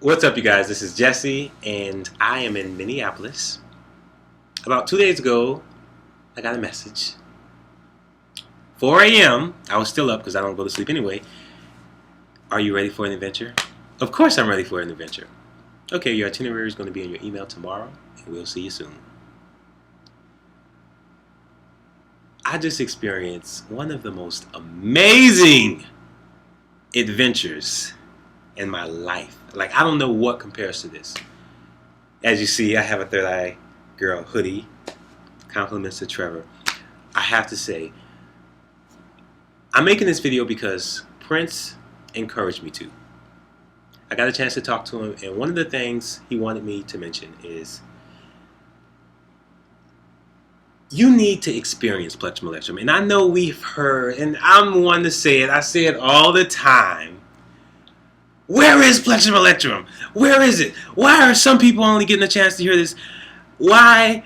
What's up, you guys? This is Jesse, and I am in Minneapolis. About 2 days ago, I got a message. 4 a.m. I was still up because I don't go to sleep anyway. Are you ready for an adventure? Of course I'm ready for an adventure. Okay, your itinerary is going to be in your email tomorrow, and we'll see you soon. I just experienced one of the most amazing adventures in my life. Like, I don't know what compares to this. As you see, I have a Third Eye Girl hoodie. Compliments to Trevor. I have to say, I'm making this video because Prince encouraged me to. I got a chance to talk to him, and one of the things he wanted me to mention is you need to experience Plectrum Electrum. And I know we've heard, and I'm one to say it, I say it all the time. Where is Plectrum Electrum? Where is it? Why are some people only getting a chance to hear this? Why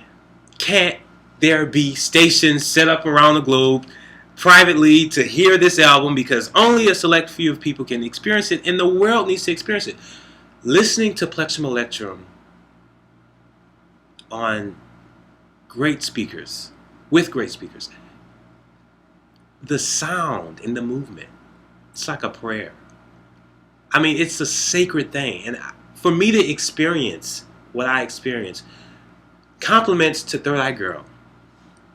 can't there be stations set up around the globe privately to hear this album? Because only a select few of people can experience it, and the world needs to experience it. Listening to Plectrum Electrum on great speakers, with great speakers, the sound and the movement, it's like a prayer. I mean, it's a sacred thing. And for me to experience what I experienced, compliments to Third Eye Girl,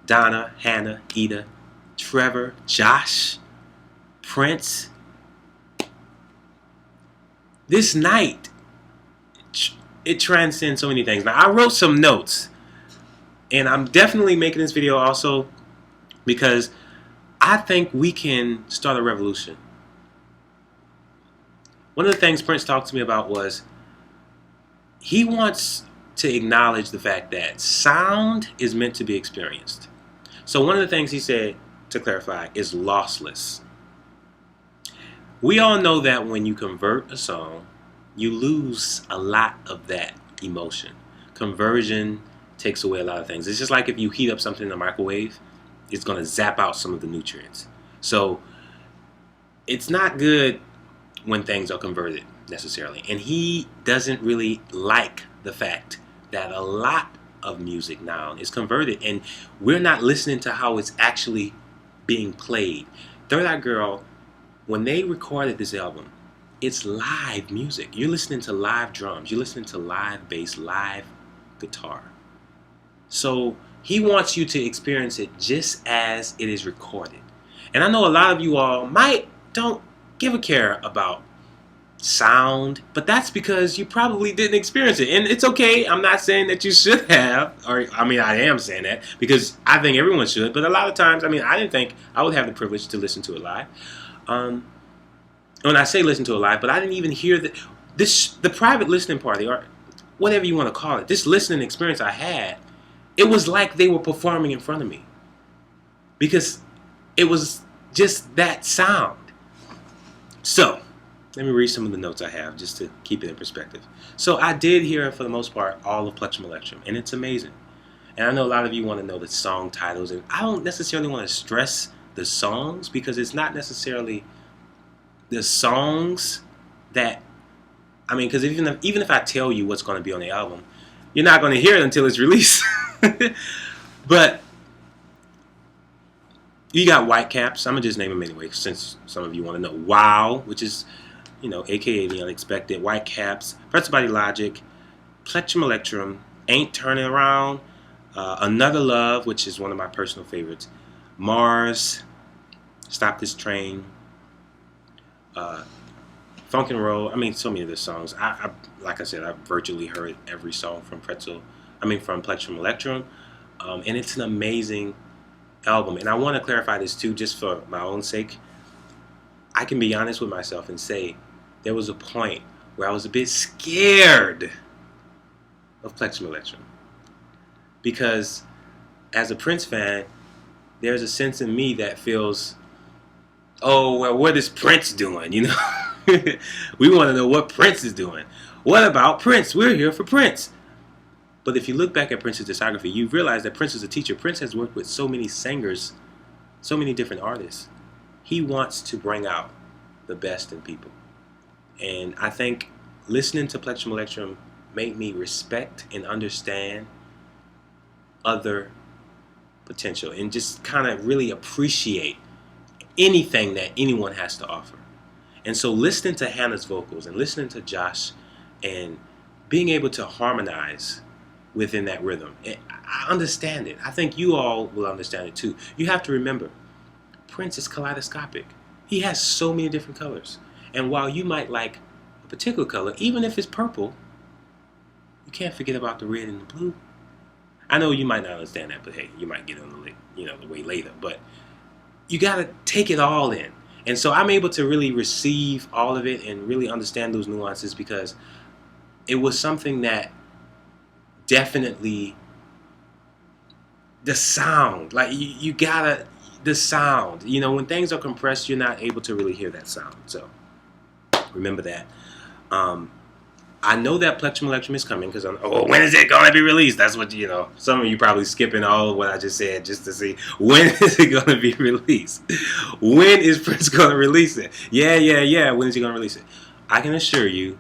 Donna, Hannah, Ida, Trevor, Josh, Prince. This night, it transcends so many things. Now, I wrote some notes, and I'm definitely making this video also because I think we can start a revolution. One of the things Prince talked to me about was he wants to acknowledge the fact that sound is meant to be experienced. So one of the things he said, to clarify, is lossless. We all know that when you convert a song, you lose a lot of that emotion. Conversion takes away a lot of things. It's just like if you heat up something in the microwave, it's going to zap out some of the nutrients. So it's not good when things are converted necessarily. And he doesn't really like the fact that a lot of music now is converted and we're not listening to how it's actually being played. Third Eye Girl, when they recorded this album, it's live music. You're listening to live drums, you're listening to live bass, live guitar. So he wants you to experience it just as it is recorded. And I know a lot of you all don't give a care about sound, but that's because you probably didn't experience it. And it's okay, I'm not saying that you should have, or I mean, I am saying that because I think everyone should, but a lot of times, I mean, I didn't think I would have the privilege to listen to it live. When I say listen to it live, but I didn't even hear the private listening party, or whatever you want to call it, this listening experience I had, it was like they were performing in front of me because it was just that sound. So, let me read some of the notes I have just to keep it in perspective. So I did hear, for the most part, all of Plectrum Electrum, and it's amazing. And I know a lot of you want to know the song titles, and I don't necessarily want to stress the songs because it's not necessarily the songs that, I mean, because even if I tell you what's going to be on the album, you're not going to hear it until it's released. But you got Whitecaps. I'm going to just name them anyway, since some of you want to know. Wow, which is, aka The Unexpected. Whitecaps, Pretzel Body Logic, Plectrum Electrum, Ain't Turning Around, Another Love, which is one of my personal favorites, Mars, Stop This Train, Funk and Roll. I mean, so many of the songs. I like I said, I've virtually heard every song from Plectrum Electrum, and it's an amazing album. And I want to clarify this too, just for my own sake. I can be honest with myself and say there was a point where I was a bit scared of Plectrum Electrum because as a Prince fan, there's a sense in me that feels, oh, well, what is Prince doing? We want to know what Prince is doing. What about Prince? We're here for Prince. But if you look back at Prince's discography, you realize that Prince is a teacher. Prince has worked with so many singers, so many different artists. He wants to bring out the best in people. And I think listening to Plectrum Electrum made me respect and understand other potential and just kind of really appreciate anything that anyone has to offer. And so listening to Hannah's vocals and listening to Josh and being able to harmonize within that rhythm, I understand it. I think you all will understand it too. You have to remember, Prince is kaleidoscopic. He has so many different colors. And while you might like a particular color, even if it's purple, you can't forget about the red and the blue. I know you might not understand that, but hey, you might get on the way later. But you got to take it all in. And so I'm able to really receive all of it and really understand those nuances because it was something that definitely, the sound, like you gotta, the sound, when things are compressed, you're not able to really hear that sound. So remember that. I know that Plectrum Electrum is coming because when is it going to be released? That's what, some of you probably skipping all of what I just said just to see when is it going to be released? When is Prince going to release it? Yeah. When is he going to release it? I can assure you,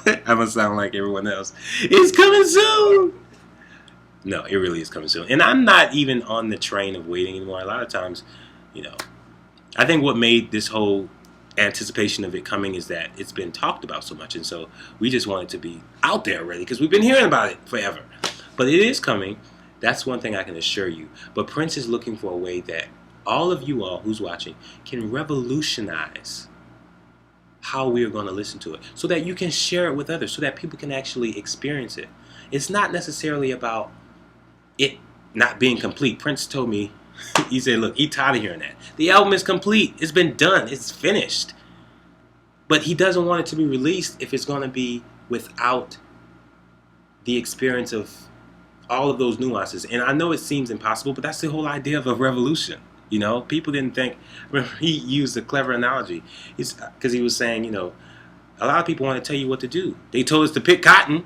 I'm going to sound like everyone else. It's coming soon. No, it really is coming soon. And I'm not even on the train of waiting anymore. A lot of times, I think what made this whole anticipation of it coming is that it's been talked about so much, and so we just want it to be out there already because we've been hearing about it forever. But it is coming. That's one thing I can assure you. But Prince is looking for a way that all of you all who's watching can revolutionize how we are going to listen to it so that you can share it with others, so that people can actually experience it. It's not necessarily about it not being complete. Prince told me, he said, look, he's tired of hearing that. The album is complete. It's been done. It's finished. But he doesn't want it to be released if it's going to be without the experience of all of those nuances. And I know it seems impossible, but that's the whole idea of a revolution. People didn't think, he used a clever analogy. Because he was saying, a lot of people want to tell you what to do. They told us to pick cotton,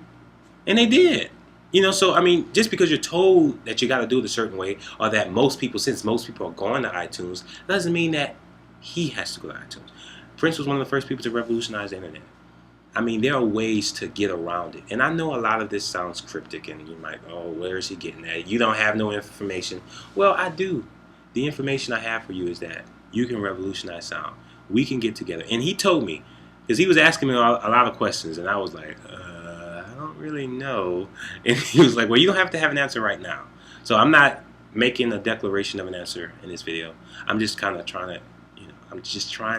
and they did. So, just because you're told that you got to do it a certain way, or that since most people are going to iTunes, doesn't mean that he has to go to iTunes. Prince was one of the first people to revolutionize the internet. There are ways to get around it. And I know a lot of this sounds cryptic, and you're like, oh, where is he getting that? You don't have no information. Well, I do. The information I have for you is that you can revolutionize sound. We can get together. And he told me, because he was asking me a lot of questions, and I was like, I don't really know. And he was like, well, you don't have to have an answer right now. So I'm not making a declaration of an answer in this video. I'm just kind of trying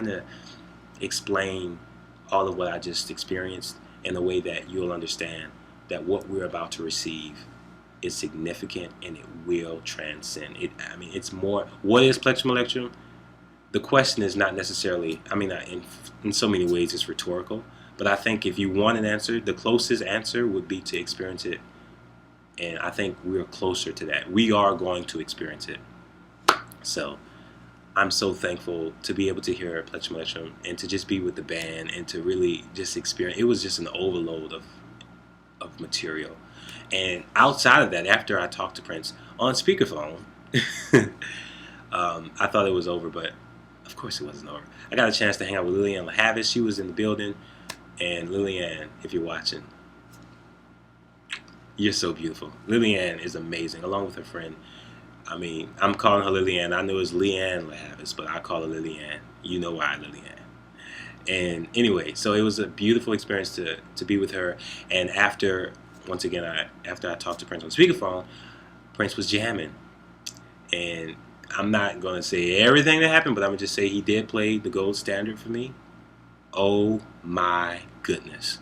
to, explain all of what I just experienced in a way that you'll understand that what we're about to receive is significant and it will transcend it. It's more, what is Plectrum Electrum? The question is not necessarily, in so many ways it's rhetorical, but I think if you want an answer, the closest answer would be to experience it. And I think we're closer to that. We are going to experience it. So I'm so thankful to be able to hear Plectrum Electrum and to just be with the band and to really just experience. It was just an overload of material. And outside of that, after I talked to Prince on speakerphone, I thought it was over, but of course it wasn't over. I got a chance to hang out with Lillian LaHavis. She was in the building. And Lillian, if you're watching, you're so beautiful. Lillian is amazing, along with her friend. I'm calling her Lillian. I know it's Leanne LaHavis, but I call her Lillian. You know why, Lillian. And anyway, so it was a beautiful experience to be with her. And after I talked to Prince on speakerphone, Prince was jamming. And I'm not going to say everything that happened, but I'm going to just say he did play the gold standard for me. Oh my goodness.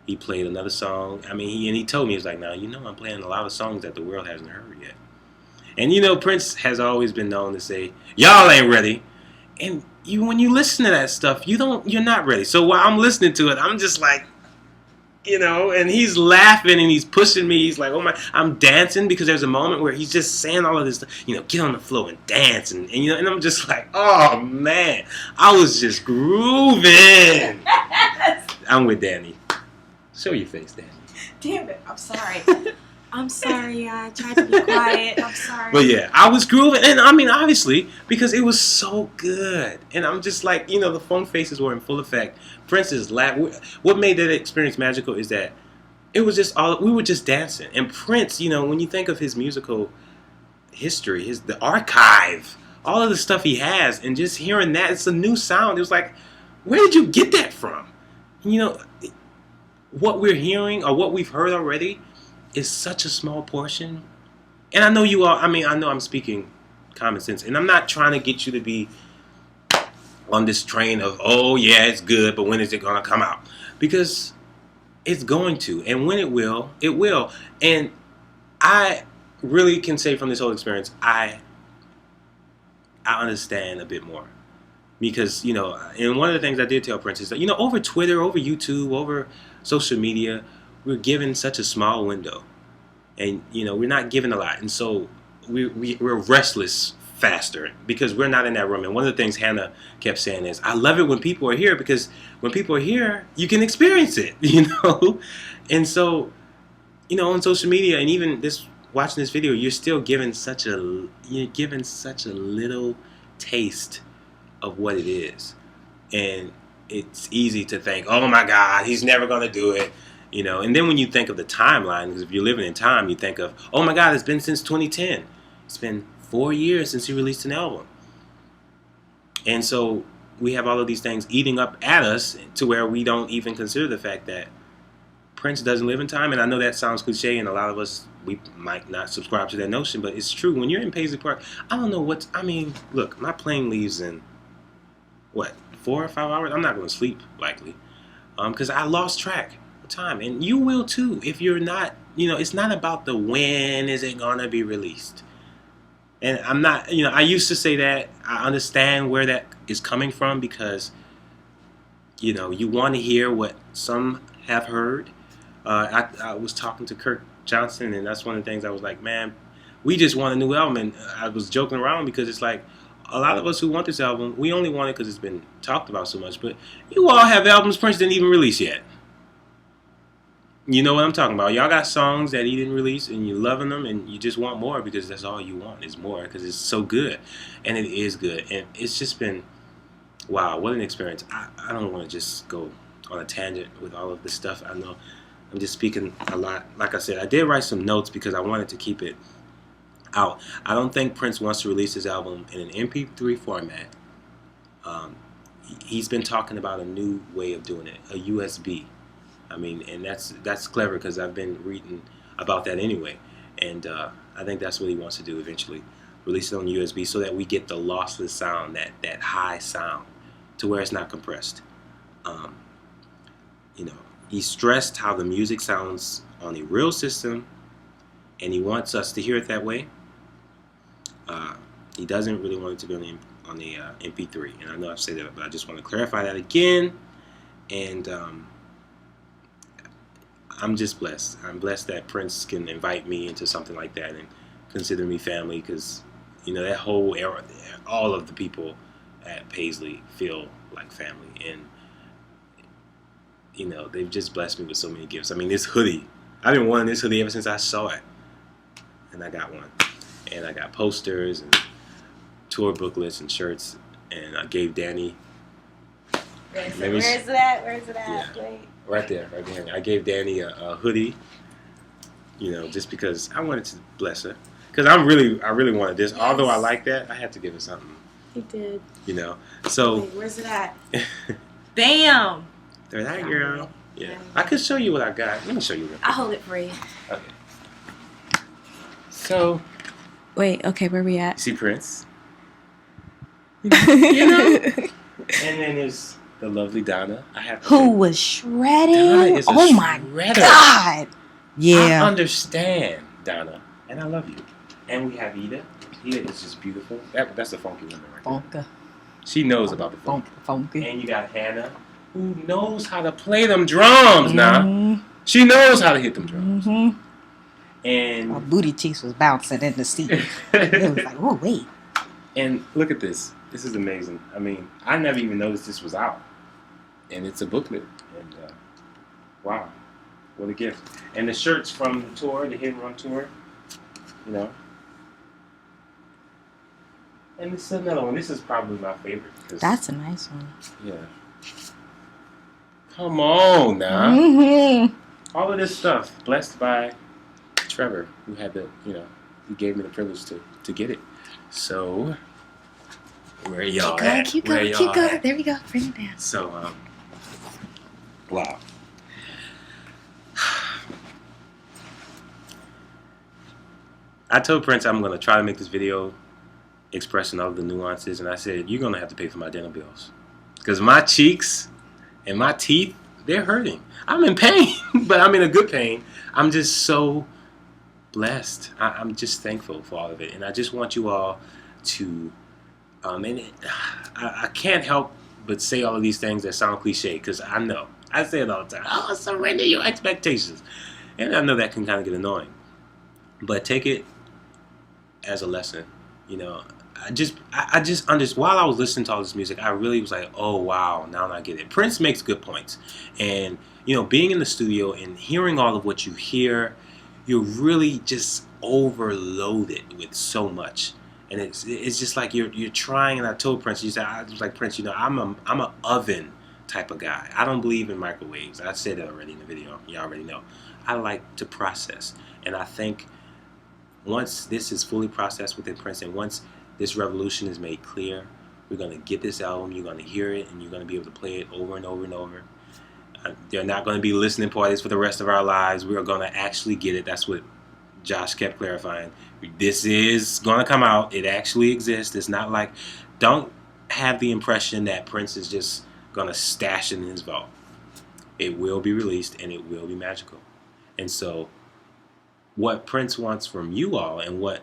He played another song. He told me, he was like, now, I'm playing a lot of songs that the world hasn't heard yet. And Prince has always been known to say, y'all ain't ready. And when you listen to that stuff, you're not ready. So while I'm listening to it, I'm just like, and he's laughing and he's pushing me. He's like, oh my, I'm dancing because there's a moment where he's just saying all of this stuff, get on the floor and dance. And I'm just like, oh man, I was just grooving. I'm with Danny. Show your face, Danny. Damn it, I'm sorry. I'm sorry, I tried to be quiet. I'm sorry. But yeah, I was grooving, and I mean, obviously, because it was so good. And I'm just like, the phone faces were in full effect. Prince's laugh. What made that experience magical is that it was just we were just dancing. And Prince, when you think of his musical history, the archive, all of the stuff he has, and just hearing that, it's a new sound. It was like, where did you get that from? What we're hearing or what we've heard already is such a small portion. And I know you all, I know I'm speaking common sense, and I'm not trying to get you to be on this train of, oh yeah, it's good, but when is it going to come out? Because it's going to, and when it will, it will. And I really can say from this whole experience, I understand a bit more. Because, and one of the things I did tell Prince is that, over Twitter, over YouTube, over social media, we're given such a small window. And, we're not given a lot. And so we're restless faster because we're not in that room. And one of the things Hannah kept saying is, I love it when people are here, because when people are here, you can experience it, And so, on social media and even watching this video, you're still given such a little taste of what it is. And it's easy to think, oh my God, he's never going to do it. And then when you think of the timeline, because if you're living in time, you think of, oh my God, it's been since 2010. It's been 4 years since he released an album. And so we have all of these things eating up at us to where we don't even consider the fact that Prince doesn't live in time. And I know that sounds cliche, and a lot of us, we might not subscribe to that notion, but it's true. When you're in Paisley Park, I don't know look, my plane leaves in, 4 or 5 hours? I'm not going to sleep, likely, because I lost track of time. And you will too if you're not, it's not about the when is it going to be released. And I'm not, I used to say that. I understand where that is coming from because, you want to hear what some have heard. I was talking to Kirk Johnson, and that's one of the things I was like, man, we just want a new album. And I was joking around because it's like, a lot of us who want this album, we only want it because it's been talked about so much. But you all have albums Prince didn't even release yet. You know what I'm talking about. Y'all got songs that he didn't release, and you're loving them, and you just want more because that's all you want is more because it's so good. And it is good. And it's just been, wow, what an experience. I don't want to just go on a tangent with all of this stuff. I know I'm just speaking a lot. Like I said, I did write some notes because I wanted to keep it out. I don't think Prince wants to release his album in an MP3 format. He's been talking about a new way of doing it, a USB. And that's clever because I've been reading about that anyway. And I think that's what he wants to do eventually. Release it on USB so that we get the lossless sound, that high sound, to where it's not compressed. He stressed how the music sounds on a real system, and he wants us to hear it that way. He doesn't really want it to be on the MP3, and I know I've said that, but I just want to clarify that again. And I'm just blessed. I'm blessed that Prince can invite me into something like that and consider me family, because that whole era, all of the people at Paisley feel like family, and they've just blessed me with so many gifts. This hoodie, I've been wanting this hoodie ever since I saw it, and I got one. And I got posters and tour booklets and shirts, and I gave Danny. Where's it at? Yeah, right there, right behind me. I gave Danny a hoodie, just because I wanted to bless her. Because I really wanted this. Yes. Although I like that, I had to give her something. You did. So. Wait, where's it at? Bam! There's that girl. Yeah. I could show you what I got. Let me show you. I'll hold it for you. Okay. So. Wait, okay, where we at? See Prince? And then there's the lovely Donna. Who was shredding? Donna is oh my God. Yeah. I understand, Donna. And I love you. And we have Ida. Ida is just beautiful. That's a funky woman right there. Funky. She knows about the funk. Funky. And you got Hannah, who knows how to play them drums now. She knows how to hit them drums. Mm-hmm. And my booty cheeks was bouncing in the seat. It was like, oh, wait. And look at this. This is amazing. I never even noticed this was out. And it's a booklet. And wow. What a gift. And the shirts from the tour, the Hit and Run tour, you know. And this is another one. This is probably my favorite. That's a nice one. Yeah. Come on now. Mm-hmm. All of this stuff blessed by Trevor, who had the, he gave me the privilege to get it. So, where y'all at? Keep going. There we go. Bring it down. So, wow. I told Prince I'm going to try to make this video expressing all the nuances, and I said, you're going to have to pay for my dental bills. Because my cheeks and my teeth, they're hurting. I'm in pain, but I'm in a good pain. I'm just so blessed. I'm just thankful for all of it. And I just want you all to, I can't help but say all of these things that sound cliche, because I know. I say it all the time. Oh, surrender your expectations. And I know that can kind of get annoying. But take it as a lesson. I just understood. While I was listening to all this music, I really was like, oh wow, now I get it. Prince makes good points. And being in the studio and hearing all of what you hear, you're really just overloaded with so much. And it's just like you're trying. And I told Prince, I was like, Prince, I'm a oven type of guy. I don't believe in microwaves. I said that already in the video. You already know. I like to process. And I think once this is fully processed within Prince, and once this revolution is made clear, we're going to get this album, you're going to hear it, and you're going to be able to play it over and over and over. They're not going to be listening parties for the rest of our lives. We are going to actually get it. That's what Josh kept clarifying. This is going to come out. It actually exists. It's not like, don't have the impression that Prince is just going to stash it in his vault. It will be released, and it will be magical. And so what Prince wants from you all, and what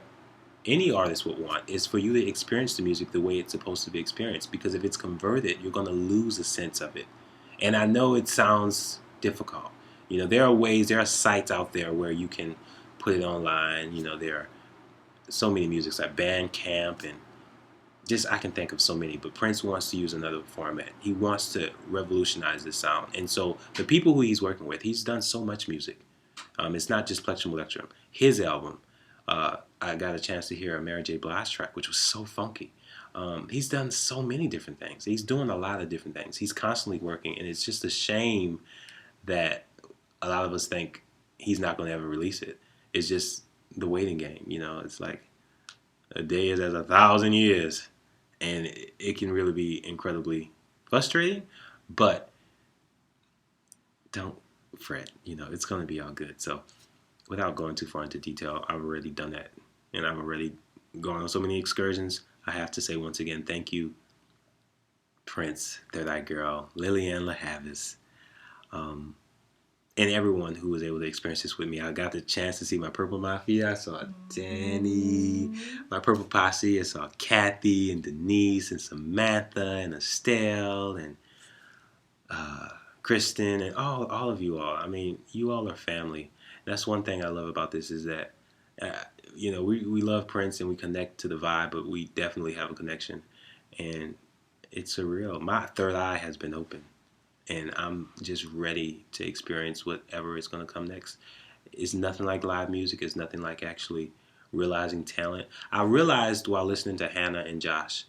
any artist would want, is for you to experience the music the way it's supposed to be experienced. Because if it's converted, you're going to lose a sense of it. And I know it sounds difficult. There are sites out there where you can put it online. There are so many musics like Bandcamp, and just I can think of so many. But Prince wants to use another format. He wants to revolutionize the sound. And so the people who he's working with, he's done so much music. It's not just Plectrum Electrum. His album, I got a chance to hear a Mary J. Blige track, which was so funky. He's done so many different things. He's doing a lot of different things. He's constantly working, and it's just a shame that a lot of us think he's not going to ever release it. It's just the waiting game. It's like a day is as 1,000 years, and it can really be incredibly frustrating, but don't fret. It's going to be all good. So without going too far into detail, I've already done that, and I've already gone on so many excursions. I have to say once again, thank you, Prince, Third Eye Girl, Lillian LaHavis, and everyone who was able to experience this with me. I got the chance to see my Purple Mafia. I saw Danny, my Purple Posse. I saw Kathy and Denise and Samantha and Estelle and Kristen and all of you all. I mean, you all are family. That's one thing I love about this, is that we love Prince and we connect to the vibe, but we definitely have a connection, and it's surreal. My third eye has been open, and I'm just ready to experience whatever is going to come next. It's nothing like live music. It's nothing like actually realizing talent. I realized while listening to Hannah and Josh,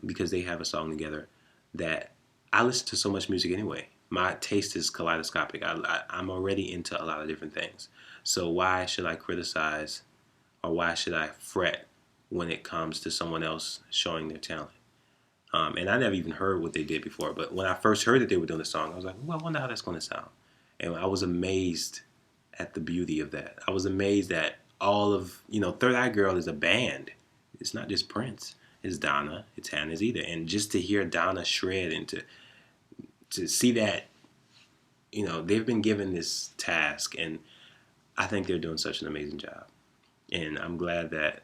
because they have a song together, that I listen to so much music anyway. My taste is kaleidoscopic. I'm already into a lot of different things. So why should I criticize, or why should I fret when it comes to someone else showing their talent? And I never even heard what they did before. But when I first heard that they were doing the song, I was like, well, I wonder how that's going to sound. And I was amazed at the beauty of that. I was amazed that all of, Third Eye Girl is a band. It's not just Prince. It's Donna. It's Hannah either. And just to hear Donna shred and to see that, they've been given this task, and I think they're doing such an amazing job. And I'm glad that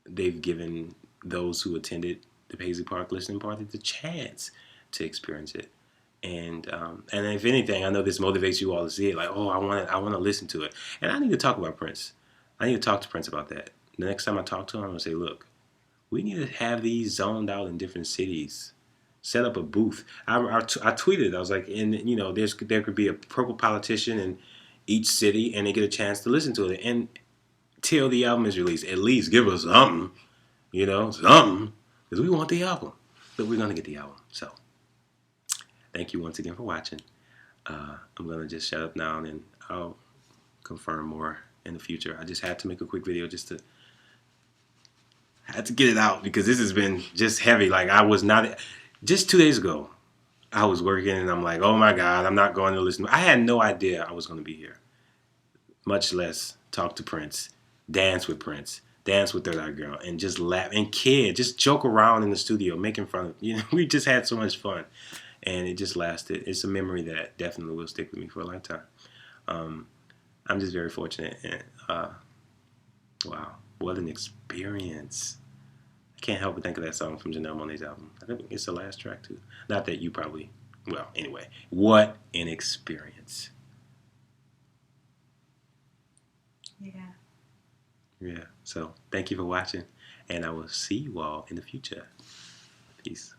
they've given those who attended the Paisley Park listening party the chance to experience it. And if anything, I know this motivates you all to see it. Like, oh, I want to listen to it. And I need to talk about Prince. I need to talk to Prince about that. The next time I talk to him, I'm going to say, look, we need to have these zoned out in different cities Set up a booth. I tweeted. I was like, and you know, there could be a purple politician in each city, and they get a chance to listen to it. And till the album is released, at least give us something, you know, something, because we want the album. But we're gonna get the album. So, thank you once again for watching. I'm gonna just shut up now, and then I'll confirm more in the future. I just had to make a quick video just to. I had to get it out because this has been just heavy. Like I was not. Just 2 days ago, I was working and I'm like, oh my God, I'm not going to listen. I had no idea I was going to be here, much less talk to Prince, dance with Prince, dance with Third Eye Girl, and just laugh and kid, just joke around in the studio, making fun of. You know, we just had so much fun, and it just lasted. It's a memory that definitely will stick with me for a lifetime. I'm just very fortunate, and wow, what an experience. Can't help but think of that song from Janelle Monáe's album. I think it's the last track too. Not that you probably, well, anyway. What an experience. Yeah. Yeah. So thank you for watching, and I will see you all in the future. Peace.